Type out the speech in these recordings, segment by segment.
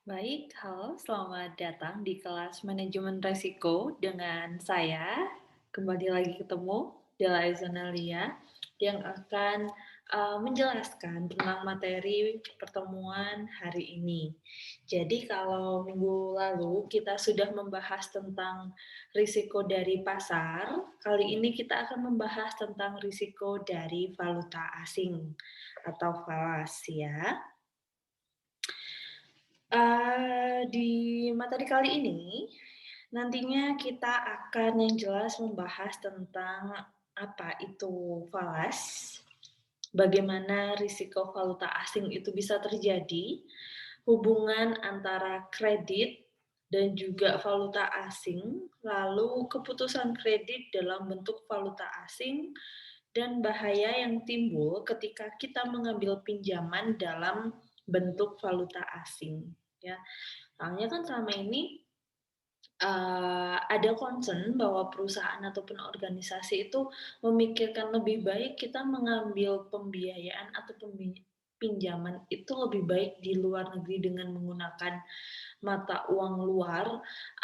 Baik, halo, selamat datang di kelas manajemen resiko dengan saya. Kembali lagi ketemu, Dela Aizonalia, yang akan menjelaskan tentang materi pertemuan hari ini. Jadi kalau minggu lalu kita sudah membahas tentang risiko dari pasar, kali ini kita akan membahas tentang risiko dari valuta asing atau falas ya. Di materi kali ini, nantinya kita akan yang jelas membahas tentang apa itu falas, bagaimana risiko valuta asing itu bisa terjadi, hubungan antara kredit dan juga valuta asing, lalu keputusan kredit dalam bentuk valuta asing, dan bahaya yang timbul ketika kita mengambil pinjaman dalam bentuk valuta asing. Ya, soalnya kan selama ini ada concern bahwa perusahaan ataupun organisasi itu memikirkan lebih baik kita mengambil pembiayaan atau pinjaman itu lebih baik di luar negeri dengan menggunakan mata uang luar,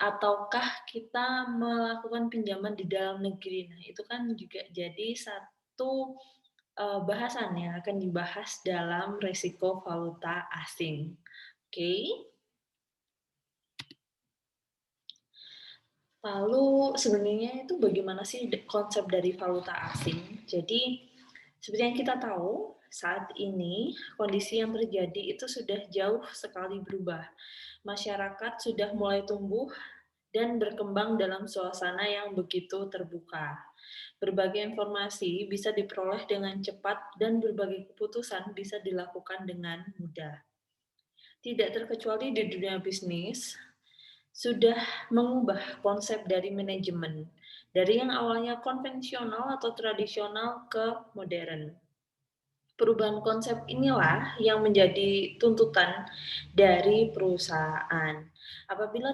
ataukah kita melakukan pinjaman di dalam negeri. Nah, itu kan juga jadi satu bahasan yang akan dibahas dalam resiko valuta asing. Oke. Lalu sebenarnya itu bagaimana sih konsep dari valuta asing? Jadi seperti yang kita tahu, saat ini kondisi yang terjadi itu sudah jauh sekali berubah. Masyarakat sudah mulai tumbuh dan berkembang dalam suasana yang begitu terbuka. Berbagai informasi bisa diperoleh dengan cepat dan berbagai keputusan bisa dilakukan dengan mudah. Tidak terkecuali di dunia bisnis, sudah mengubah konsep dari manajemen, dari yang awalnya konvensional atau tradisional ke modern. Perubahan konsep inilah yang menjadi tuntutan dari perusahaan. Apabila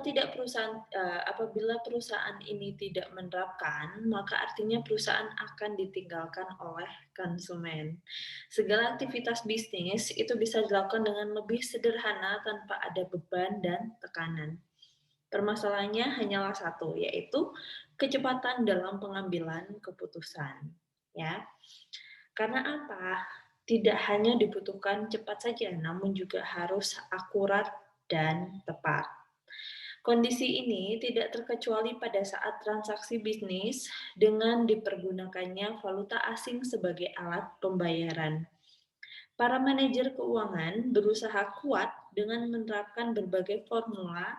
perusahaan ini tidak menerapkan, maka artinya perusahaan akan ditinggalkan oleh konsumen. Segala aktivitas bisnis itu bisa dilakukan dengan lebih sederhana tanpa ada beban dan tekanan. Permasalahannya hanyalah satu, yaitu kecepatan dalam pengambilan keputusan. Ya, karena apa? Tidak hanya dibutuhkan cepat saja, namun juga harus akurat dan tepat. Kondisi ini tidak terkecuali pada saat transaksi bisnis dengan dipergunakannya valuta asing sebagai alat pembayaran. Para manajer keuangan berusaha kuat dengan menerapkan berbagai formula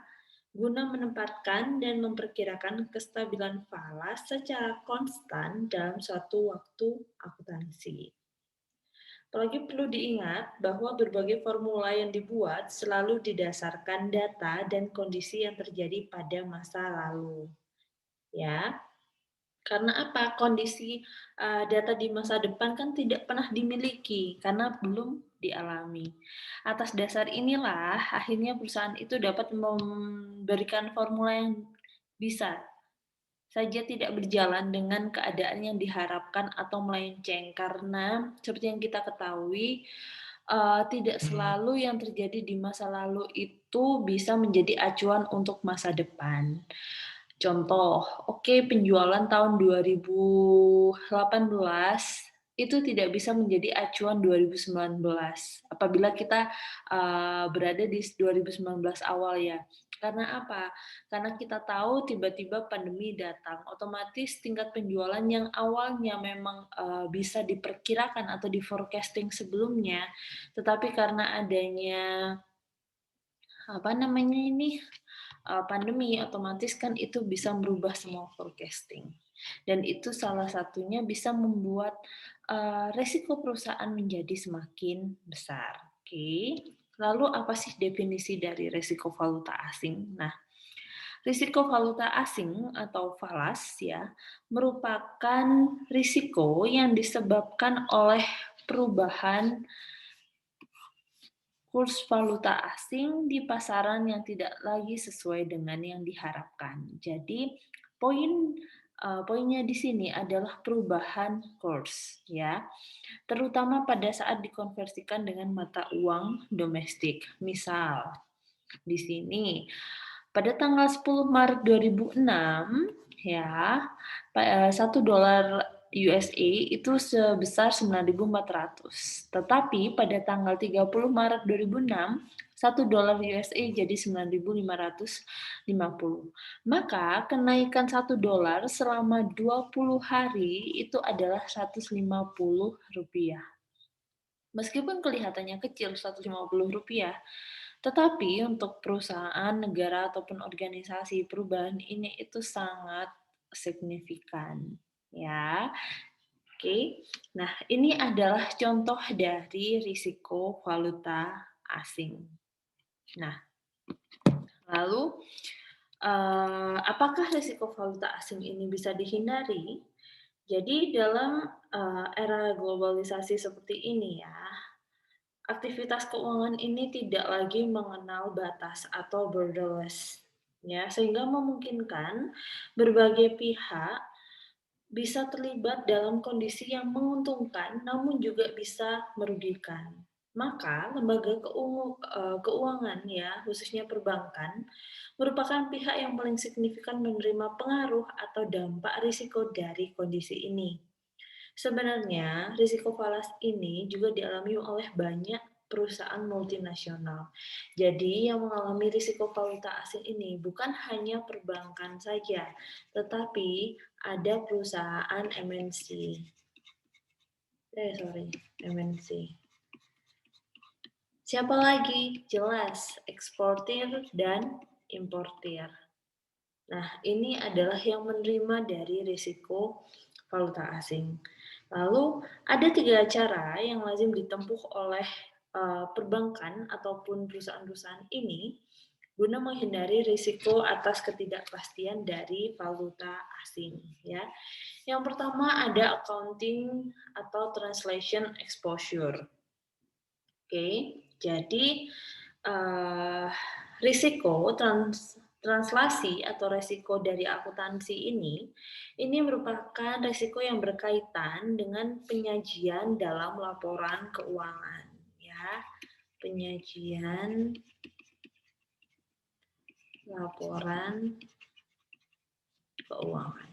guna menempatkan dan memperkirakan kestabilan falas secara konstan dalam suatu waktu akuntansi. Apalagi perlu diingat bahwa berbagai formula yang dibuat selalu didasarkan data dan kondisi yang terjadi pada masa lalu. Ya, karena apa? Kondisi data di masa depan kan tidak pernah dimiliki karena belum dialami. Atas dasar inilah akhirnya perusahaan itu dapat memberikan formula yang bisa saja tidak berjalan dengan keadaan yang diharapkan atau melenceng karena seperti yang kita ketahui tidak selalu yang terjadi di masa lalu itu bisa menjadi acuan untuk masa depan. Contoh, oke, penjualan tahun 2018 itu tidak bisa menjadi acuan 2019 apabila kita berada di 2019 awal ya. Karena apa? Karena kita tahu tiba-tiba pandemi datang, otomatis tingkat penjualan yang awalnya memang bisa diperkirakan atau di-forecasting sebelumnya, tetapi karena adanya apa namanya ini pandemi, otomatis kan itu bisa merubah semua forecasting. Dan itu salah satunya bisa membuat resiko perusahaan menjadi semakin besar. Oke. Lalu apa sih definisi dari resiko valuta asing? Nah, risiko valuta asing atau falas ya merupakan risiko yang disebabkan oleh perubahan kurs valuta asing di pasaran yang tidak lagi sesuai dengan yang diharapkan. Jadi poinnya di sini adalah perubahan kurs ya, terutama pada saat dikonversikan dengan mata uang domestik. Misal, Di sini, pada tanggal 10 Maret 2006 ya, $1 USA itu sebesar 9.400. Tetapi pada tanggal 30 Maret 2006, $1 USA jadi 9.550. Maka kenaikan $1 selama 20 hari itu adalah Rp150. Meskipun kelihatannya kecil Rp150, tetapi untuk perusahaan, negara, ataupun organisasi, perubahan ini itu sangat signifikan, ya. Oke. Nah, ini adalah contoh dari risiko valuta asing. Nah, lalu apakah risiko valuta asing ini bisa dihindari? Jadi dalam era globalisasi seperti ini ya, aktivitas keuangan ini tidak lagi mengenal batas atau borderless, ya, sehingga memungkinkan berbagai pihak bisa terlibat dalam kondisi yang menguntungkan namun juga bisa merugikan. Maka lembaga keuangan ya, khususnya perbankan, merupakan pihak yang paling signifikan menerima pengaruh atau dampak risiko dari kondisi ini. Sebenarnya, risiko falas ini juga dialami oleh banyak perusahaan multinasional. Jadi, yang mengalami risiko valuta asing ini bukan hanya perbankan saja, tetapi ada perusahaan MNC. MNC. Siapa lagi? Jelas, eksportir dan importir. Nah, ini adalah yang menerima dari risiko valuta asing. Lalu ada 3 cara yang lazim ditempuh oleh perbankan ataupun perusahaan-perusahaan ini guna menghindari risiko atas ketidakpastian dari valuta asing, ya. Yang pertama ada accounting atau translation exposure. Oke, jadi risiko translasi atau risiko dari akuntansi ini merupakan risiko yang berkaitan dengan penyajian dalam laporan keuangan, ya, penyajian laporan keuangan.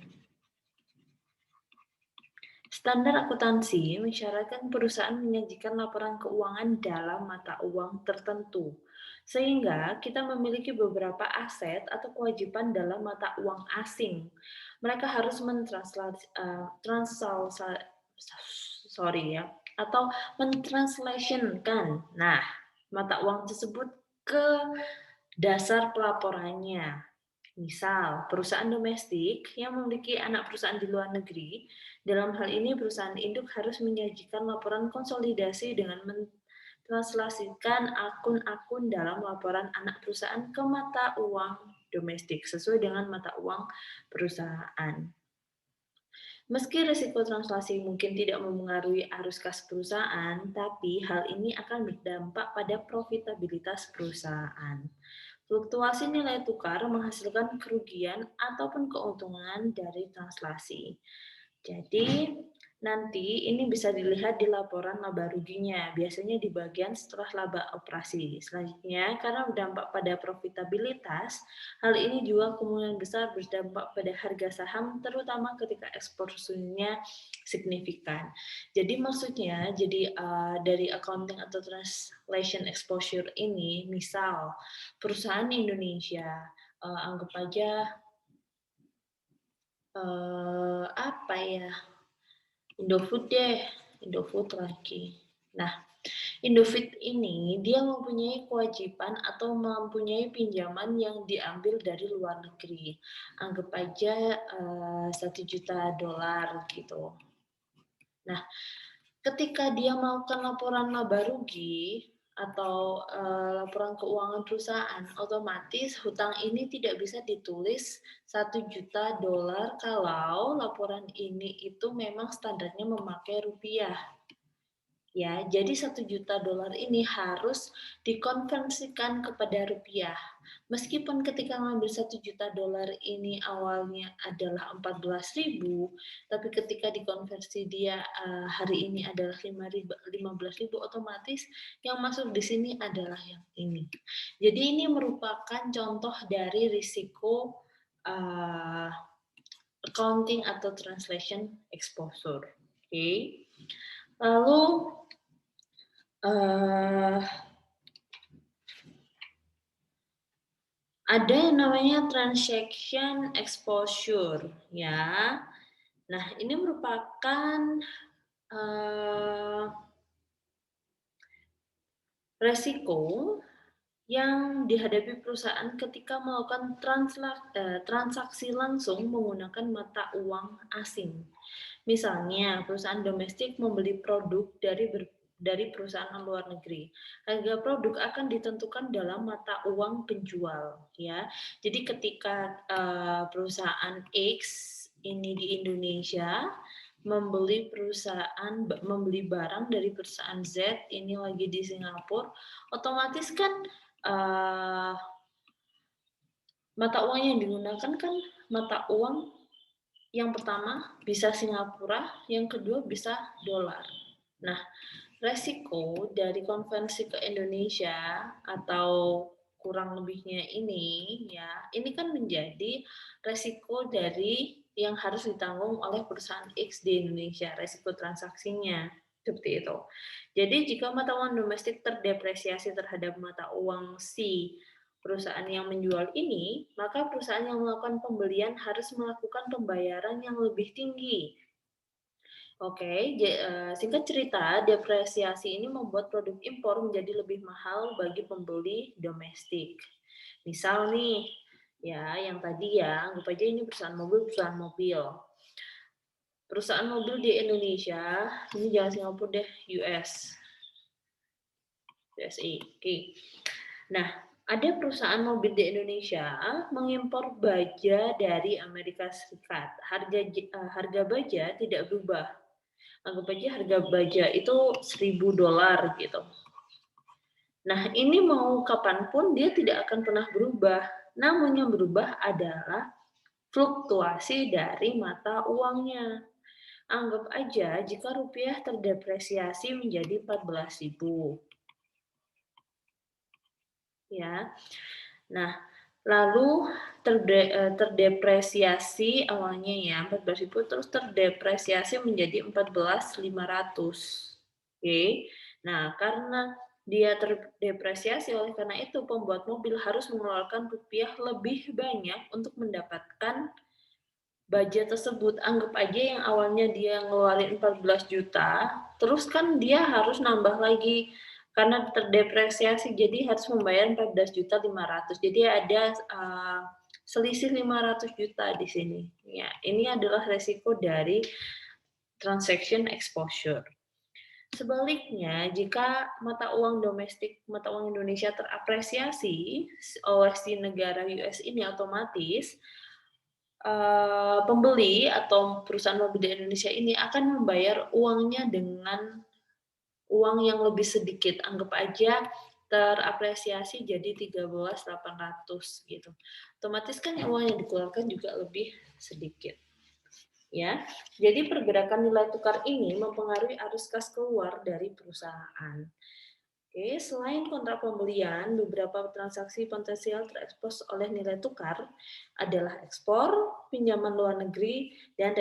Standar akuntansi mensyaratkan perusahaan menyajikan laporan keuangan dalam mata uang tertentu, sehingga kita memiliki beberapa aset atau kewajiban dalam mata uang asing. Mereka harus mentranslationkan, nah, mata uang tersebut ke dasar pelaporannya. Misal, perusahaan domestik yang memiliki anak perusahaan di luar negeri, dalam hal ini perusahaan induk harus menyajikan laporan konsolidasi dengan mentranslasikan akun-akun dalam laporan anak perusahaan ke mata uang domestik sesuai dengan mata uang perusahaan. Meski risiko translasi mungkin tidak memengaruhi arus kas perusahaan, tapi hal ini akan berdampak pada profitabilitas perusahaan. Fluktuasi nilai tukar menghasilkan kerugian ataupun keuntungan dari translasi. Jadi, nanti ini bisa dilihat di laporan laba ruginya, biasanya di bagian setelah laba operasi. Selanjutnya, karena berdampak pada profitabilitas, hal ini juga kemungkinan besar berdampak pada harga saham, terutama ketika eksposurnya signifikan. Jadi maksudnya, dari accounting atau translation exposure ini, misal perusahaan Indonesia, anggap aja apa ya, Indofood deh, Indofood lagi. Nah, Indofood ini dia mempunyai kewajiban atau mempunyai pinjaman yang diambil dari luar negeri. Anggap aja $1 juta gitu. Nah, ketika dia melakukan laporan laba rugi atau laporan keuangan perusahaan, otomatis hutang ini tidak bisa ditulis $1 juta kalau laporan ini itu memang standarnya memakai rupiah. Ya, jadi $1 juta ini harus dikonversikan kepada rupiah. Meskipun ketika ngambil $1 juta ini awalnya adalah 14.000, tapi ketika dikonversi dia hari ini adalah 15.000, otomatis yang masuk di sini adalah yang ini. Jadi ini merupakan contoh dari risiko accounting atau translation exposure. Oke. Lalu ada yang namanya transaction exposure, ya. Nah, ini merupakan resiko yang dihadapi perusahaan ketika melakukan transaksi langsung menggunakan mata uang asing. Misalnya, perusahaan domestik membeli produk dari perusahaan luar negeri. Harga produk akan ditentukan dalam mata uang penjual, ya. Jadi ketika perusahaan X ini di Indonesia membeli barang dari perusahaan Z ini lagi di Singapura, otomatis kan mata uang yang digunakan kan mata uang yang pertama bisa Singapura, yang kedua bisa dolar. Nah, resiko dari konversi ke Indonesia atau kurang lebihnya ini, ya, ini kan menjadi resiko dari yang harus ditanggung oleh perusahaan X di Indonesia, resiko transaksinya. Seperti itu. Jadi jika mata uang domestik terdepresiasi terhadap mata uang si perusahaan yang menjual ini, maka perusahaan yang melakukan pembelian harus melakukan pembayaran yang lebih tinggi. Oke, singkat cerita, depresiasi ini membuat produk impor menjadi lebih mahal bagi pembeli domestik. Misal nih, ya yang tadi ya, anggap aja ini perusahaan mobil. Perusahaan mobil di Indonesia, ini jangan Singapura deh, USA. Oke. Nah, ada perusahaan mobil di Indonesia mengimpor baja dari Amerika Serikat. Harga baja tidak berubah. Anggap aja harga baja itu $1.000 gitu. Nah, ini mau kapanpun dia tidak akan pernah berubah. Namun yang berubah adalah fluktuasi dari mata uangnya. Anggap aja jika rupiah terdepresiasi menjadi 14.000. Ya. Nah, lalu terdepresiasi awalnya ya 14.000 terus terdepresiasi menjadi 14.500. Oke. Nah, karena dia terdepresiasi, oleh karena itu pembuat mobil harus mengeluarkan rupiah lebih banyak untuk mendapatkan baja tersebut. Anggap aja yang awalnya dia ngeluarin 14 juta, terus kan dia harus nambah lagi karena terdepresiasi, jadi harus membayar 14.500.000. Jadi ada selisih 500 juta di sini. Ya, ini adalah resiko dari transaction exposure. Sebaliknya, jika mata uang Indonesia terapresiasi oleh si negara US ini, otomatis pembeli atau perusahaan mobil di Indonesia ini akan membayar uangnya dengan uang yang lebih sedikit. Anggap aja terapresiasi jadi 13.800 gitu. Otomatis kan uang yang dikeluarkan juga lebih sedikit. Ya. Jadi pergerakan nilai tukar ini mempengaruhi arus kas keluar dari perusahaan. Oke, selain kontrak pembelian, beberapa transaksi potensial terekspos oleh nilai tukar adalah ekspor, pinjaman luar negeri, dan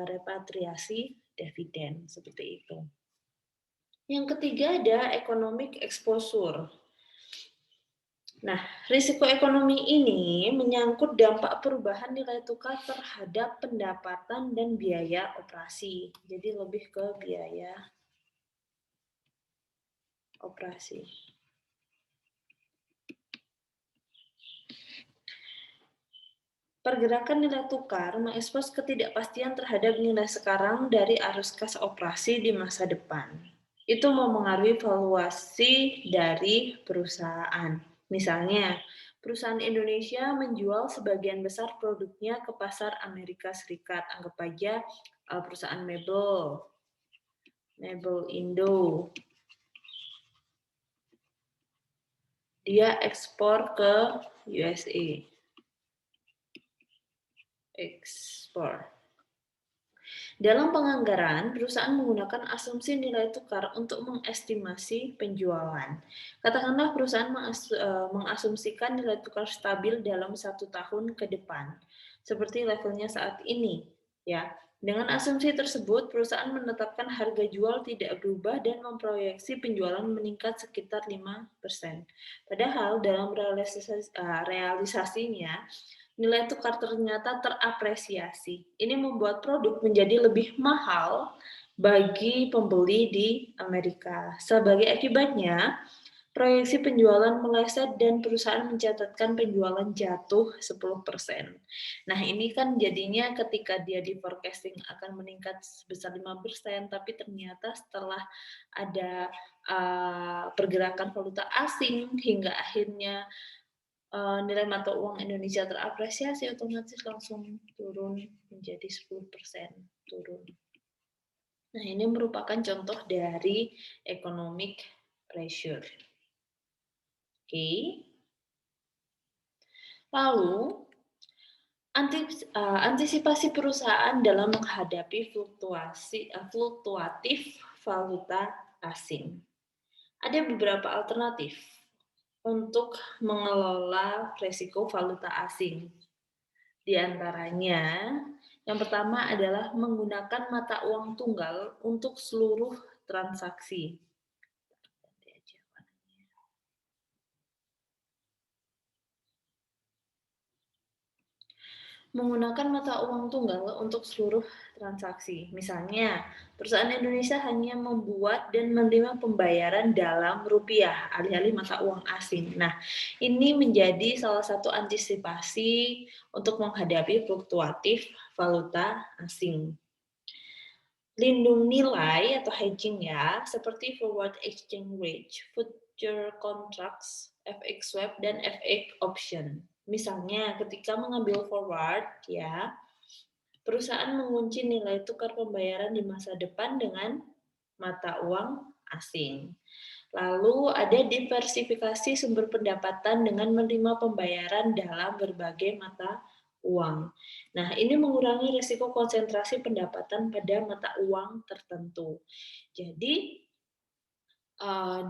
repatriasi dividen, seperti itu. Yang ketiga ada economic exposure. Nah, risiko ekonomi ini menyangkut dampak perubahan nilai tukar terhadap pendapatan dan biaya operasi. Jadi lebih ke biaya operasi. Pergerakan nilai tukar mengekspos ketidakpastian terhadap nilai sekarang dari arus kas operasi di masa depan. Itu memengaruhi valuasi dari perusahaan. Misalnya, perusahaan Indonesia menjual sebagian besar produknya ke pasar Amerika Serikat. Anggap aja perusahaan mebel. Mebel Indo. Dia ekspor ke USA. Ekspor. Dalam penganggaran, perusahaan menggunakan asumsi nilai tukar untuk mengestimasi penjualan. Katakanlah perusahaan mengasumsikan nilai tukar stabil dalam 1 tahun ke depan, seperti levelnya saat ini. Ya, dengan asumsi tersebut, perusahaan menetapkan harga jual tidak berubah dan memproyeksi penjualan meningkat sekitar 5%. Padahal dalam realisasinya, nilai tukar ternyata terapresiasi. Ini membuat produk menjadi lebih mahal bagi pembeli di Amerika. Sebagai akibatnya, proyeksi penjualan meleset dan perusahaan mencatatkan penjualan jatuh 10%. Nah, ini kan jadinya ketika dia di forecasting akan meningkat sebesar 5%, tapi ternyata setelah ada pergerakan valuta asing hingga akhirnya nilai mata uang Indonesia terapresiasi, otomatis langsung turun menjadi 10% turun. Nah, ini merupakan contoh dari economic pressure. Oke. Lalu, antisipasi perusahaan dalam menghadapi fluktuatif valuta asing. Ada beberapa alternatif untuk mengelola risiko valuta asing. Di antaranya, yang pertama adalah menggunakan mata uang tunggal untuk seluruh transaksi. Menggunakan mata uang tunggal untuk seluruh transaksi. Misalnya, perusahaan Indonesia hanya membuat dan menerima pembayaran dalam rupiah, alih-alih mata uang asing. Nah, ini menjadi salah satu antisipasi untuk menghadapi fluktuatif valuta asing. Lindung nilai atau hedging ya, seperti forward exchange rate, future contracts, FX swap, dan FX option. Misalnya ketika mengambil forward ya, perusahaan mengunci nilai tukar pembayaran di masa depan dengan mata uang asing. Lalu ada diversifikasi sumber pendapatan dengan menerima pembayaran dalam berbagai mata uang. Nah, ini mengurangi risiko konsentrasi pendapatan pada mata uang tertentu. Jadi,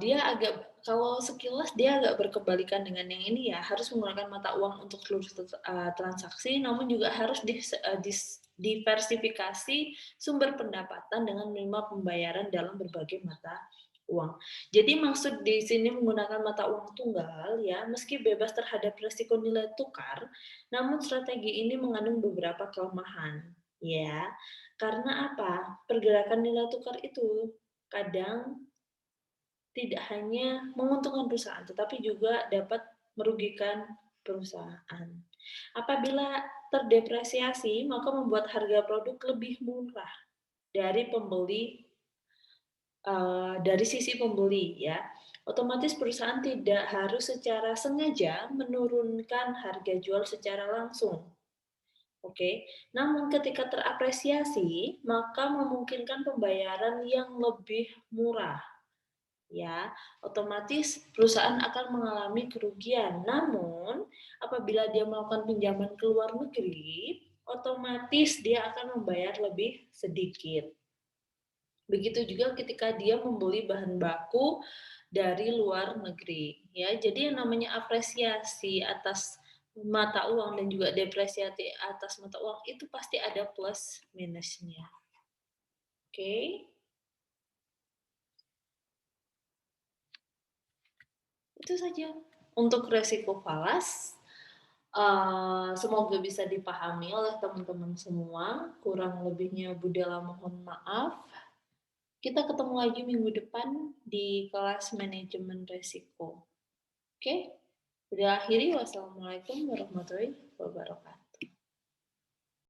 dia agak kalau sekilas dia agak berkebalikan dengan yang ini ya, harus menggunakan mata uang untuk seluruh transaksi, namun juga harus diversifikasi sumber pendapatan dengan menerima pembayaran dalam berbagai mata uang. Jadi maksud di sini menggunakan mata uang tunggal ya, meski bebas terhadap risiko nilai tukar, namun strategi ini mengandung beberapa kelemahan ya. Karena apa? Pergerakan nilai tukar itu kadang tidak hanya menguntungkan perusahaan, tetapi juga dapat merugikan perusahaan. Apabila terdepresiasi, maka membuat harga produk lebih murah dari pembeli, dari sisi pembeli ya. Otomatis perusahaan tidak harus secara sengaja menurunkan harga jual secara langsung. Oke, namun ketika terapresiasi, maka memungkinkan pembayaran yang lebih murah ya, otomatis perusahaan akan mengalami kerugian. Namun, apabila dia melakukan pinjaman ke luar negeri, otomatis dia akan membayar lebih sedikit. Begitu juga ketika dia membeli bahan baku dari luar negeri, ya. Jadi yang namanya apresiasi atas mata uang dan juga depresiasi atas mata uang itu pasti ada plus minusnya. Oke. Itu saja untuk resiko falas. Semoga bisa dipahami oleh teman-teman semua. Kurang lebihnya Budela mohon maaf. Kita ketemu lagi minggu depan di kelas manajemen resiko. Oke? Udah akhiri. Wassalamualaikum warahmatullahi wabarakatuh.